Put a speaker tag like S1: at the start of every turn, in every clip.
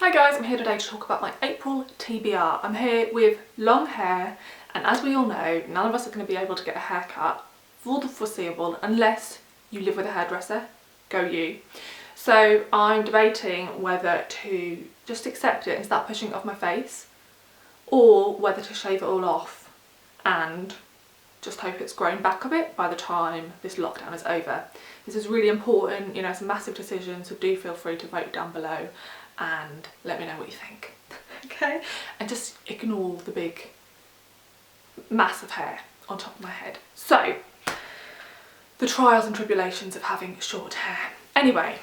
S1: Hi guys, I'm here today to talk about my April TBR. I'm here with long hair, and as we all know, none of us are going to be able to get a haircut for the foreseeable unless you live with a hairdresser. Go you. So I'm debating whether to just accept it and start pushing it off my face, or whether to shave it all off and just hope it's grown back a bit by the time this lockdown is over. This is really important, you know, it's a massive decision, so do feel free to vote down below and let me know what you think. Okay? And just ignore the big mass of hair on top of my head. So, the trials and tribulations of having short hair. Anyway,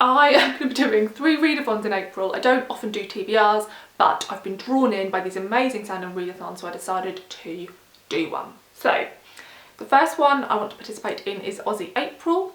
S1: I am going to be doing 3 readathons in April. I don't often do TBRs, but I've been drawn in by these amazing sounding readathons, so I decided to do one. So, the first one I want to participate in is Aussie April.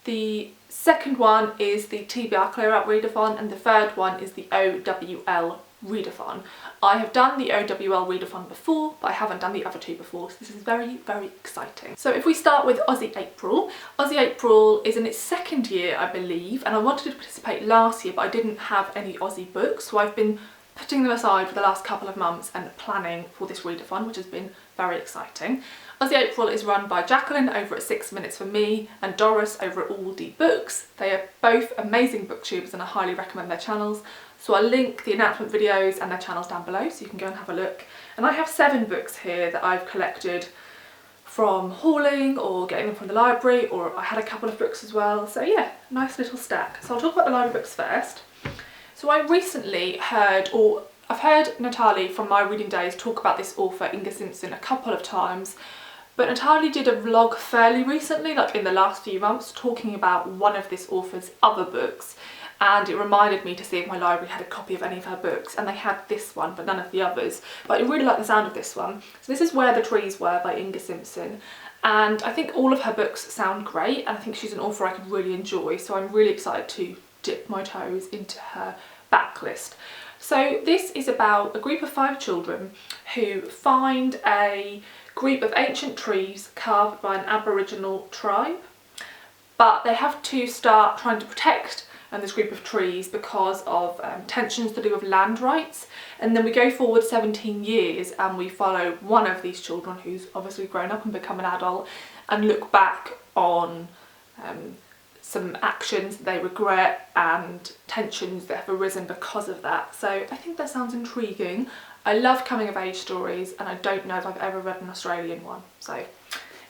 S1: The second one is the TBR Clear Out Readathon, and the third one is the OWL Readathon. I have done the OWL Readathon before, but I haven't done the other two before, so this is very, very exciting. So if we start with Aussie April is in its second year, I believe, and I wanted to participate last year, but I didn't have any Aussie books, so I've been putting them aside for the last couple of months and planning for this readathon, which has been very exciting. Aussie April is run by Jacqueline over at 6 Minutes for Me and Doris over at All the Books. They are both amazing booktubers and I highly recommend their channels. So I'll link the announcement videos and their channels down below so you can go and have a look. And I have 7 books here that I've collected from hauling or getting them from the library, or I had a couple of books as well. So yeah, nice little stack. So I'll talk about the library books first. So I recently heard, or I've heard Natalie from my reading days talk about this author Inga Simpson a couple of times, but Natalie did a vlog fairly recently, like in the last few months, talking about one of this author's other books, and it reminded me to see if my library had a copy of any of her books, and they had this one but none of the others, but I really like the sound of this one. So this is Where the Trees Were by Inga Simpson, and I think all of her books sound great, and I think she's an author I could really enjoy, so I'm really excited to dip my toes into her backlist. So this is about a group of 5 children who find a group of ancient trees carved by an Aboriginal tribe, but they have to start trying to protect this group of trees because of tensions to do with land rights. And then we go forward 17 years and we follow one of these children who's obviously grown up and become an adult and look back on some actions they regret and tensions that have arisen because of that. So I think that sounds intriguing. I love coming of age stories and I don't know if I've ever read an Australian one, so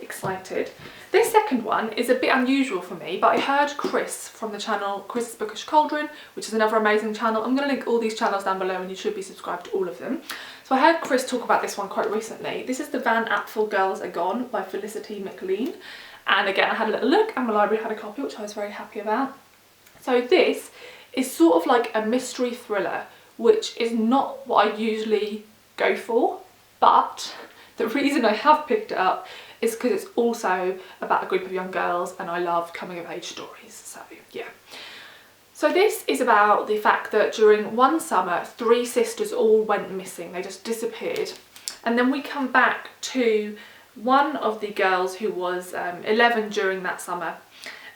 S1: excited. This second one is a bit unusual for me, but I heard Chris from the channel Chris's Bookish Cauldron, which is another amazing channel. I'm going to link all these channels down below and you should be subscribed to all of them. So I heard Chris talk about this one quite recently. This is The Van Apfel Girls Are Gone by Felicity McLean. And again, I had a little look and my library had a copy, which I was very happy about. So this is sort of like a mystery thriller, which is not what I usually go for, but the reason I have picked it up is because it's also about a group of young girls and I love coming of age stories, so yeah. So this is about the fact that during one summer, 3 sisters all went missing, they just disappeared. And then we come back to one of the girls who was 11 during that summer,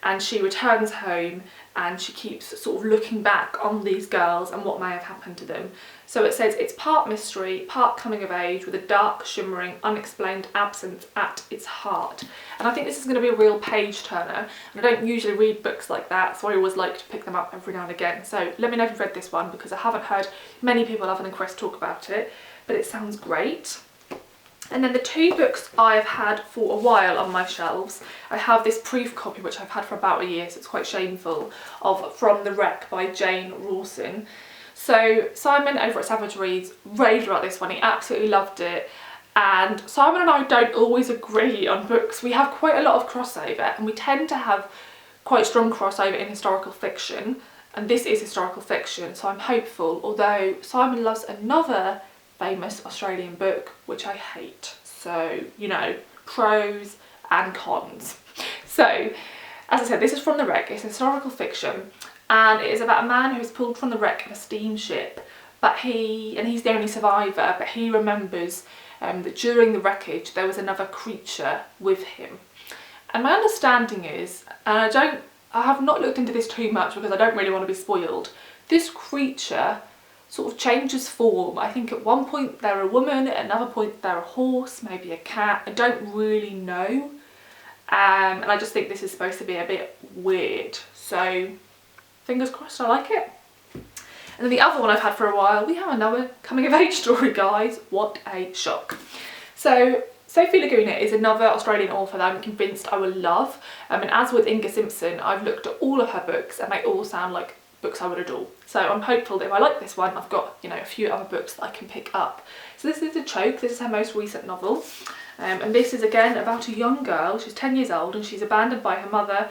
S1: and she returns home and she keeps sort of looking back on these girls and what may have happened to them. So it says it's part mystery, part coming of age with a dark, shimmering, unexplained absence at its heart. And I think this is going to be a real page turner, and I don't usually read books like that, so I always like to pick them up every now and again. So let me know if you've read this one, because I haven't heard many people other than Chris talk about it, but it sounds great. And then the 2 books I've had for a while on my shelves, I have this proof copy which I've had for about a year, so it's quite shameful, of From the Wreck by Jane Rawson. So Simon over at Savage Reads raved about this one, he absolutely loved it, and Simon and I don't always agree on books. We have quite a lot of crossover and we tend to have quite strong crossover in historical fiction, and this is historical fiction, so I'm hopeful, although Simon loves another famous Australian book which I hate, so you know, pros and cons. So as I said, this is From the Wreck, it's historical fiction, and it is about a man who's pulled from the wreck of a steamship, but he's the only survivor, but he remembers that during the wreckage there was another creature with him. And my understanding is, and I have not looked into this too much because I don't really want to be spoiled, this creature sort of changes form. I think at one point they're a woman, at another point they're a horse, maybe a cat. I don't really know. And I just think this is supposed to be a bit weird. So fingers crossed I like it. And then the other one I've had for a while, we have another coming of age story, guys. What a shock. So Sofie Laguna is another Australian author that I'm convinced I will love. And as with Inga Simpson, I've looked at all of her books and they all sound like books I would adore. So I'm hopeful that if I like this one, I've got, you know, a few other books that I can pick up. So this is A Choke. This is her most recent novel. And this is again about a young girl. She's 10 years old and she's abandoned by her mother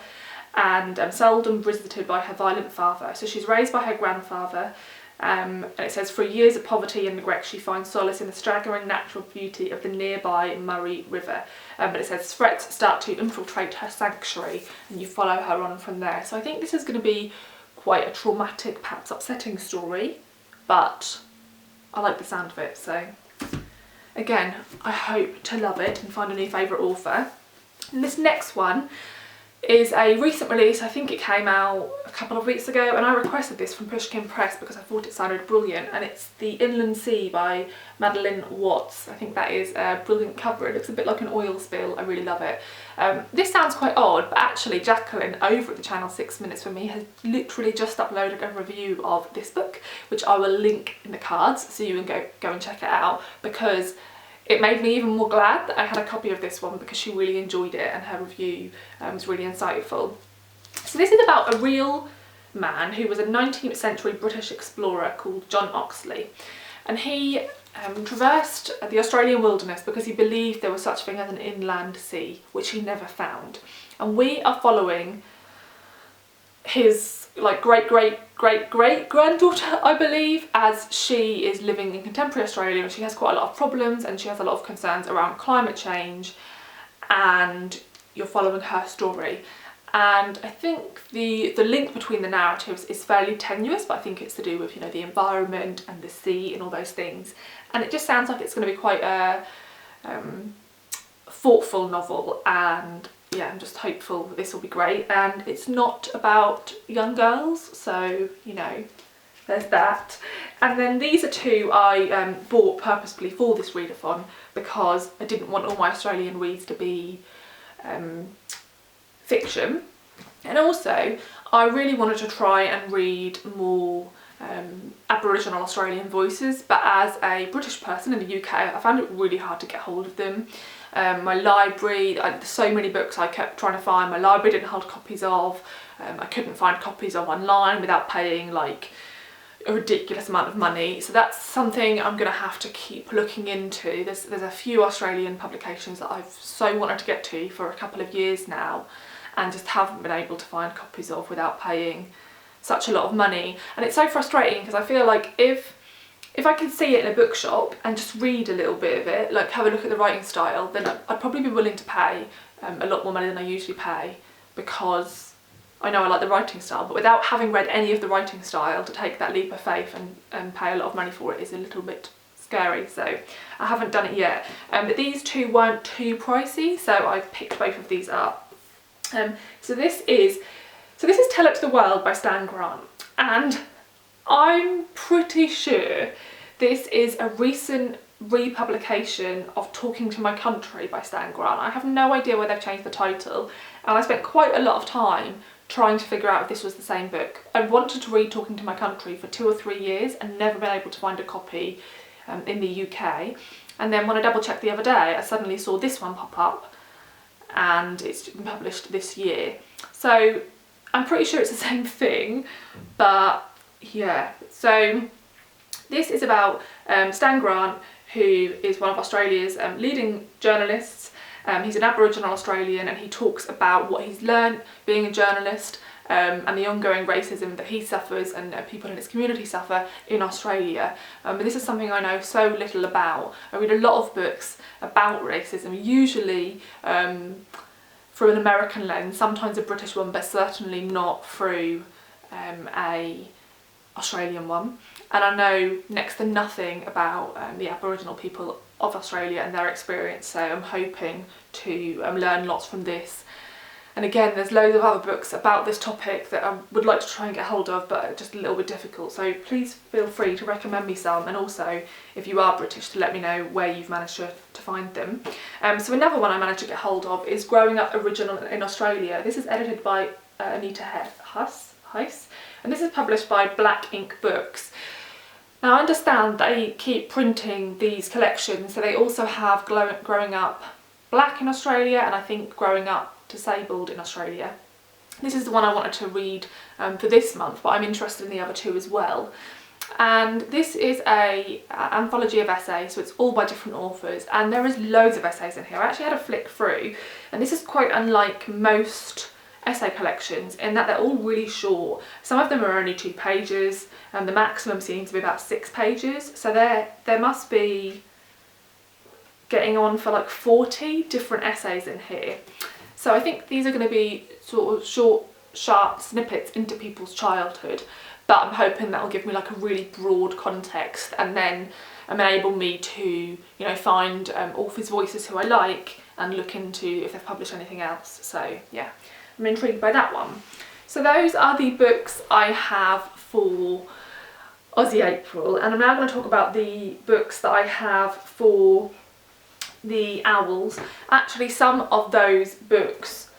S1: and seldom visited by her violent father. So she's raised by her grandfather. And it says, through years of poverty and neglect, she finds solace in the staggering natural beauty of the nearby Maurier River. But it says threats start to infiltrate her sanctuary and you follow her on from there. So I think this is going to be quite a traumatic, perhaps upsetting story, but I like the sound of it. So again, I hope to love it and find a new favourite author. And this next one is a recent release. I think it came out a couple of weeks ago and I requested this from Pushkin Press because I thought it sounded brilliant, and it's The Inland Sea by Madeleine Watts. I think that is a brilliant cover. It looks a bit like an oil spill. I really love it. This sounds quite odd, but actually Jacqueline over at the channel 6 Minutes For Me has literally just uploaded a review of this book, which I will link in the cards so you can go and check it out, because it made me even more glad that I had a copy of this one because she really enjoyed it and her review was really insightful. So this is about a real man who was a 19th century British explorer called John Oxley, and he traversed the Australian wilderness because he believed there was such a thing as an inland sea, which he never found. And we are following his like great granddaughter, I believe, as she is living in contemporary Australia and she has quite a lot of problems and she has a lot of concerns around climate change, and you're following her story. And I think the link between the narratives is fairly tenuous, but I think it's to do with, you know, the environment and the sea and all those things. And it just sounds like it's going to be quite a thoughtful novel, and yeah, I'm just hopeful this will be great. And it's not about young girls, so, you know, there's that. And then these are two I bought purposefully for this readathon because I didn't want all my Australian reads to be fiction. And also I really wanted to try and read more Aboriginal Australian voices, but as a British person in the UK I found it really hard to get hold of them. My library, there's so many books I kept trying to find, my library didn't hold copies of, I couldn't find copies of online without paying like a ridiculous amount of money. So that's something I'm going to have to keep looking into. There's a few Australian publications that I've so wanted to get to for a couple of years now and just haven't been able to find copies of without paying such a lot of money. And it's so frustrating because I feel like if I could see it in a bookshop and just read a little bit of it, like have a look at the writing style, then I'd probably be willing to pay a lot more money than I usually pay, because I know I like the writing style, but without having read any of the writing style, to take that leap of faith and pay a lot of money for it is a little bit scary, so I haven't done it yet. But these two weren't too pricey, so I picked both of these up. So this is Tell It to the World by Stan Grant, and I'm pretty sure this is a recent republication of Talking to My Country by Stan Grant. I have no idea why they've changed the title, and I spent quite a lot of time trying to figure out if this was the same book. I wanted to read Talking to My Country for 2 or 3 years and never been able to find a copy in the UK. And then when I double checked the other day, I suddenly saw this one pop up and it's been published this year. So I'm pretty sure it's the same thing, but yeah. So this is about Stan Grant, who is one of Australia's leading journalists. He's an Aboriginal Australian, and he talks about what he's learned being a journalist and the ongoing racism that he suffers and people in his community suffer in Australia. But this is something I know so little about. I read a lot of books about racism, usually through an American lens, sometimes a British one, but certainly not through a Australian one. And I know next to nothing about the Aboriginal people of Australia and their experience, so I'm hoping to learn lots from this And again, there's loads of other books about this topic that I would like to try and get hold of, but just a little bit difficult. So please feel free to recommend me some, and also if you are British, to let me know where you've managed to find them. So another one I managed to get hold of is Growing Up Original in Australia. This is edited by Anita Heiss, and this is published by Black Ink Books. Now I understand they keep printing these collections, so they also have Growing Up Black in Australia, and I think Growing Up Disabled in Australia. This is the one I wanted to read for this month, but I'm interested in the other two as well. And this is a anthology of essays, so it's all by different authors, and there is loads of essays in here. I actually had a flick through, and this is quite unlike most essay collections in that they're all really short. Some of them are only 2 pages, and the maximum seems to be about 6 pages, so there must be getting on for like 40 different essays in here. So I think these are going to be sort of short, sharp snippets into people's childhood, but I'm hoping that will give me like a really broad context, and then enable me to, you know, find authors' voices who I like and look into if they've published anything else. So yeah, I'm intrigued by that one. So those are the books I have for Aussie April, and I'm now going to talk about the books that I have for the owls. Actually, some of those books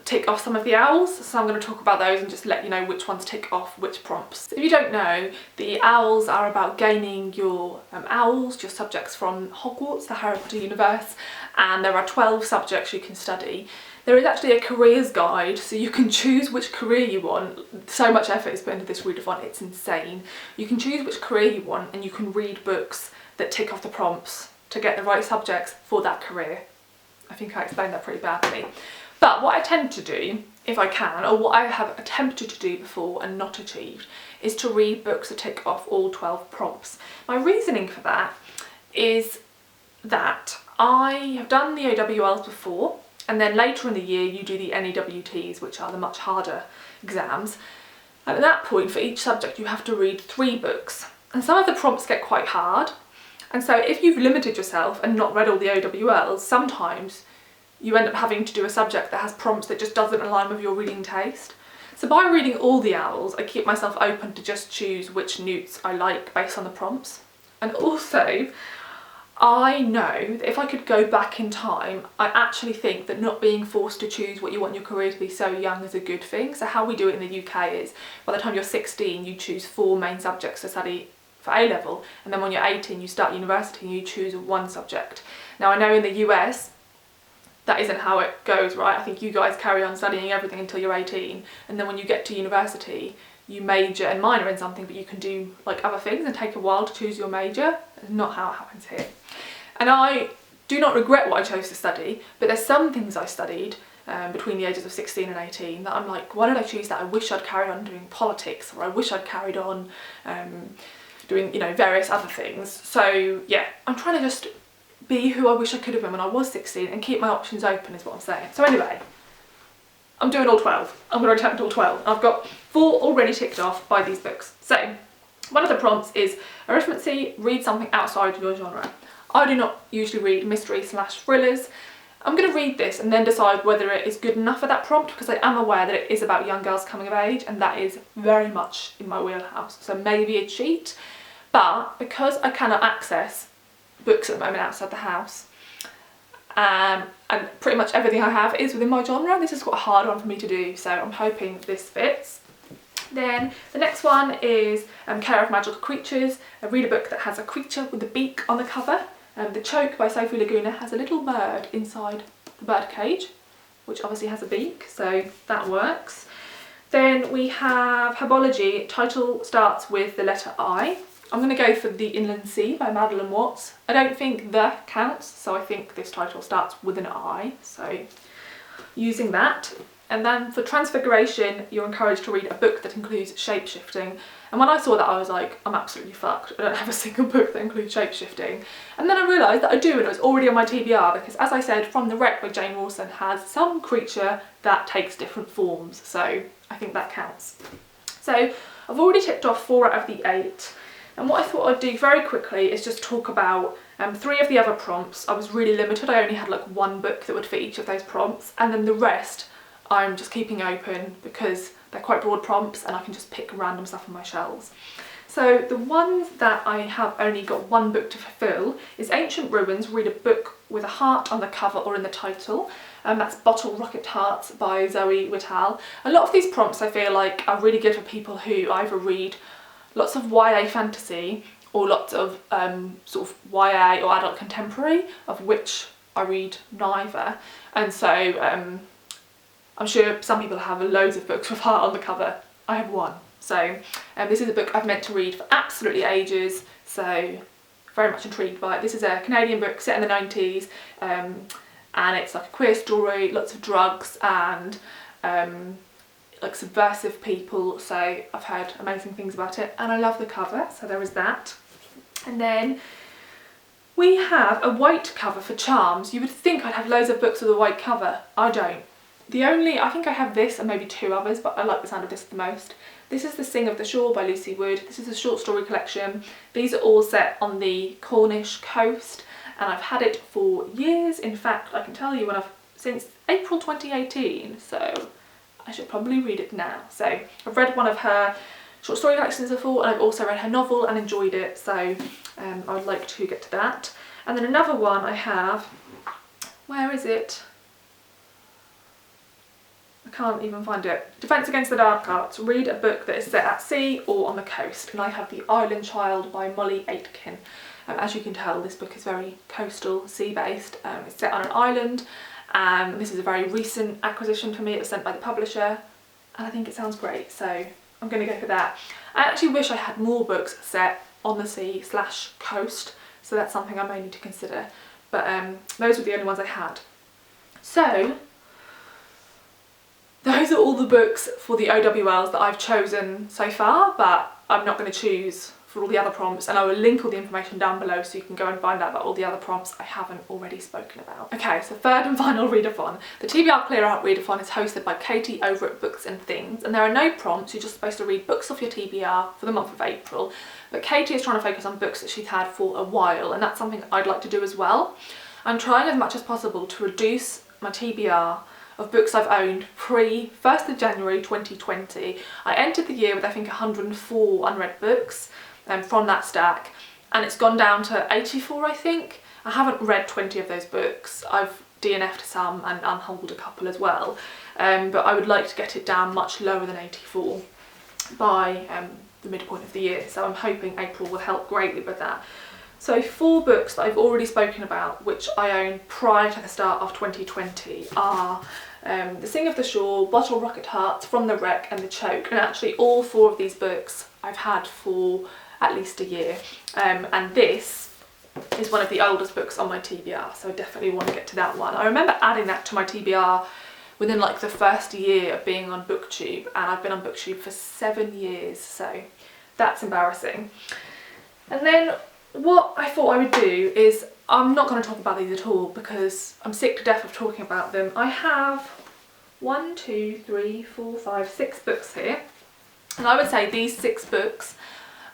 S1: tick off some of the owls, so I'm going to talk about those and just let you know which ones tick off which prompts. If you don't know, the owls are about gaining your owls, your subjects from Hogwarts, the Harry Potter universe, and there are 12 subjects you can study. There is actually a careers guide, so you can choose which career you want. So much effort is put into this readathon, it's insane. You can choose which career you want, and you can read books that tick off the prompts to get the right subjects for that career. I think I explained that pretty badly. But what I tend to do, if I can, or what I have attempted to do before and not achieved, is to read books that tick off all 12 prompts. My reasoning for that is that I have done the AWLs before, and then later in the year you do the NEWTs, which are the much harder exams. And at that point, for each subject, you have to read 3 books. And some of the prompts get quite hard. And so if you've limited yourself and not read all the OWLs, sometimes you end up having to do a subject that has prompts that just doesn't align with your reading taste. So by reading all the owls, I keep myself open to just choose which newts I like based on the prompts. And also, I know that if I could go back in time, I actually think that not being forced to choose what you want your career to be so young is a good thing. So how we do it in the UK is, by the time you're 16, you choose 4 main subjects to study for A level, and then when you're 18 you start university and you choose 1 subject. Now I know in the US that isn't how it goes, right? I think you guys carry on studying everything until you're 18, and then when you get to university you major and minor in something, but you can do like other things and take a while to choose your major. That's not how it happens here. And I do not regret what I chose to study, but there's some things I studied between the ages of 16 and 18 that I'm like, why did I choose that? I wish I'd carried on doing politics, or I wish I'd carried on doing, you know, various other things. So yeah, I'm trying to just be who I wish I could have been when I was 16 and keep my options open is what I'm saying. So anyway, I'm doing all 12. I'm going to attempt all 12. I've got 4 already ticked off by these books. So one of the prompts is arithmetic, read something outside your genre. I do not usually read mystery/thrillers. I'm going to read this and then decide whether it is good enough for that prompt, because I am aware that it is about young girls coming of age, and that is very much in my wheelhouse. So maybe a cheat. But because I cannot access books at the moment outside the house, and pretty much everything I have is within my genre, this is quite a hard one for me to do, so I'm hoping this fits. Then the next one is Care of Magical Creatures. I read a book that has a creature with a beak on the cover. The Choke by Sofie Laguna has a little bird inside the bird cage, which obviously has a beak, so that works. Then we have Herbology. Title starts with the letter I. I'm going to go for The Inland Sea by Madeleine Watts. I don't think the counts, so I think this title starts with an I, so using that. And then for Transfiguration, you're encouraged to read a book that includes shape-shifting. And when I saw that, I was like, I'm absolutely fucked. I don't have a single book that includes shape-shifting. And then I realised that I do, and it was already on my TBR, because as I said, From the Wreck by Jane Rawson has some creature that takes different forms, so I think that counts. So I've already ticked off 4 out of the 8. And what I thought I'd do very quickly is just talk about 3 of the other prompts. I was really limited, I only had like 1 book that would fit each of those prompts, and then the rest I'm just keeping open because they're quite broad prompts and I can just pick random stuff on my shelves. So the ones that I have only got 1 book to fulfill is Ancient Ruins, read a book with a heart on the cover or in the title. That's Bottle Rocket Hearts by Zoe Whittal. A lot of these prompts I feel like are really good for people who either read lots of YA fantasy or lots of sort of YA or adult contemporary, of which I read neither. And so I'm sure some people have loads of books with heart on the cover. I have 1. So this is a book I've meant to read for absolutely ages, so very much intrigued by it. This is a Canadian book set in the 90s, and it's like a queer story, lots of drugs and like subversive people, so I've heard amazing things about it and I love the cover, so there is that. And then we have a white cover for Charms. You would think I'd have loads of books with a white cover. I don't. I think I have this and maybe 2 others, but I like the sound of this the most. This is The Sing of the Shore by Lucy Wood. This is a short story collection. These are all set on the Cornish coast and I've had it for years. In fact, I can tell you since April 2018, so I should probably read it now. So I've read one of her short story collections before and I've also read her novel and enjoyed it, so I would like to get to that. And then another one I have, where is it? I can't even find it. Defence Against the Dark Arts, read a book that is set at sea or on the coast. And I have The Island Child by Molly Aitken. As you can tell, this book is very coastal, sea-based. It's set on an island, and this is a very recent acquisition for me. It was sent by the publisher and I think it sounds great, so I'm going to go for that. I actually wish I had more books set on the sea / coast, so that's something I may need to consider, but those were the only ones I had. So those are all the books for the OWLs that I've chosen so far, but I'm not going to choose for all the other prompts, and I will link all the information down below so you can go and find out about all the other prompts I haven't already spoken about. Okay, so third and final readathon. The TBR Clear Out readathon is hosted by Katie over at Books and Things, and there are no prompts. You're just supposed to read books off your TBR for the month of April, but Katie is trying to focus on books that she's had for a while, and that's something I'd like to do as well. I'm trying as much as possible to reduce my TBR of books I've owned pre 1st of January 2020. I entered the year with I think 104 unread books from that stack, and it's gone down to 84 I think. I haven't read 20 of those books. I've DNF'd some and unhauled a couple as well, but I would like to get it down much lower than 84 by the midpoint of the year, so I'm hoping April will help greatly with that. So 4 books that I've already spoken about which I owned prior to the start of 2020 are The Sing of the Shore, Bottle Rocket Hearts, From the Wreck and The Choke, and actually all 4 of these books I've had for at least a year, and this is one of the oldest books on my TBR, so I definitely want to get to that one. I remember adding that to my TBR within like the first year of being on BookTube, and I've been on BookTube for 7 years, so that's embarrassing. And then what I thought I would do is, I'm not going to talk about these at all because I'm sick to death of talking about them. I have 1, 2, 3, 4, 5, 6 books here, and I would say these 6 books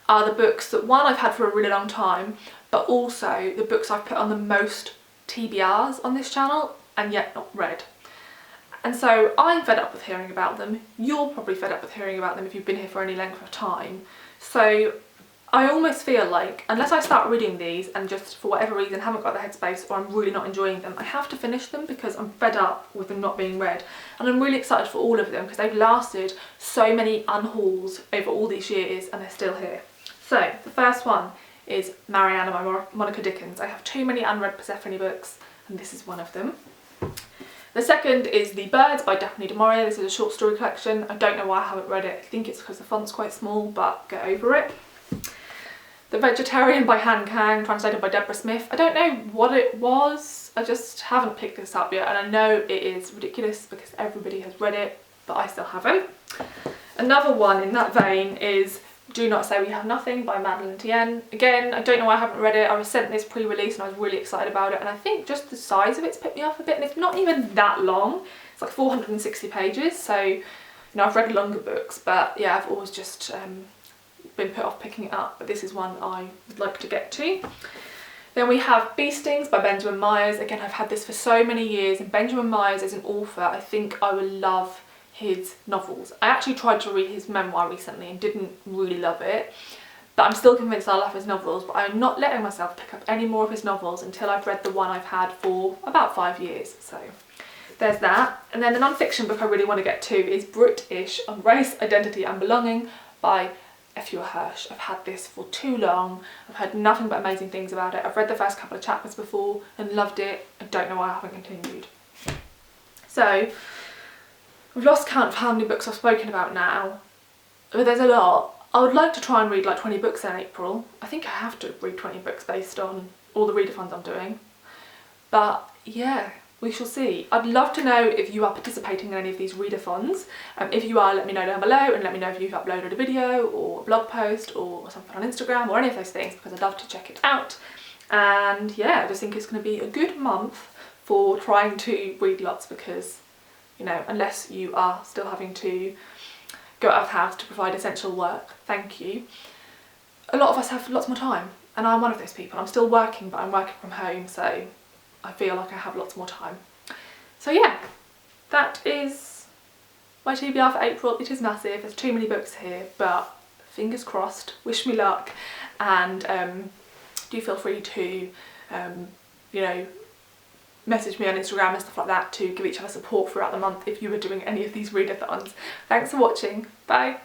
S1: are the books that, one, I've had for a really long time, but also the books I've put on the most TBRs on this channel and yet not read. And so I'm fed up with hearing about them. You're probably fed up with hearing about them if you've been here for any length of time. So I almost feel like, unless I start reading these and just for whatever reason haven't got the headspace or I'm really not enjoying them, I have to finish them because I'm fed up with them not being read. And I'm really excited for all of them because they've lasted so many unhauls over all these years and they're still here. So the first one is Mariana by Monica Dickens. I have too many unread Persephone books and this is one of them. The second is The Birds by Daphne du Maurier. This is a short story collection. I don't know why I haven't read it. I think it's because the font's quite small, but get over it. The Vegetarian by Han Kang, translated by Deborah Smith. I don't know what it was. I just haven't picked this up yet, and I know it is ridiculous because everybody has read it, but I still haven't. Another one in that vein is Do Not Say We Have Nothing by Madeleine Thien. Again, I don't know why I haven't read it. I was sent this pre-release and I was really excited about it, and I think just the size of it's put me off a bit, and it's not even that long. It's like 460 pages, so you know, I've read longer books, but yeah, I've always just been put off picking it up, but this is one I would like to get to. Then we have Beastings by Benjamin Myers. Again, I've had this for so many years, and Benjamin Myers as an author, I think I would love his novels. I actually tried to read his memoir recently and didn't really love it, but I'm still convinced I'll love his novels, but I'm not letting myself pick up any more of his novels until I've read the one I've had for about 5 years. So there's that. And then the non-fiction book I really want to get to is British on Race, Identity and Belonging by Afua Hirsch. I've had this for too long. I've heard nothing but amazing things about it. I've read the first couple of chapters before and loved it. I don't know why I haven't continued. So we've lost count of how many books I've spoken about now, but there's a lot. I would like to try and read like 20 books in April. I think I have to read 20 books based on all the readathons I'm doing. But yeah, we shall see. I'd love to know if you are participating in any of these readathons. If you are, let me know down below, and let me know if you've uploaded a video or a blog post or something on Instagram or any of those things, because I'd love to check it out. And yeah, I just think it's going to be a good month for trying to read lots, because, you know, unless you are still having to go out of the house to provide essential work, thank you, a lot of us have lots more time, and I'm one of those people. I'm still working, but I'm working from home, so I feel like I have lots more time. So yeah, that is my TBR for April. It is massive, there's too many books here, but fingers crossed, wish me luck, and do feel free to, you know, message me on Instagram and stuff like that to give each other support throughout the month if you were doing any of these readathons. Thanks for watching, bye!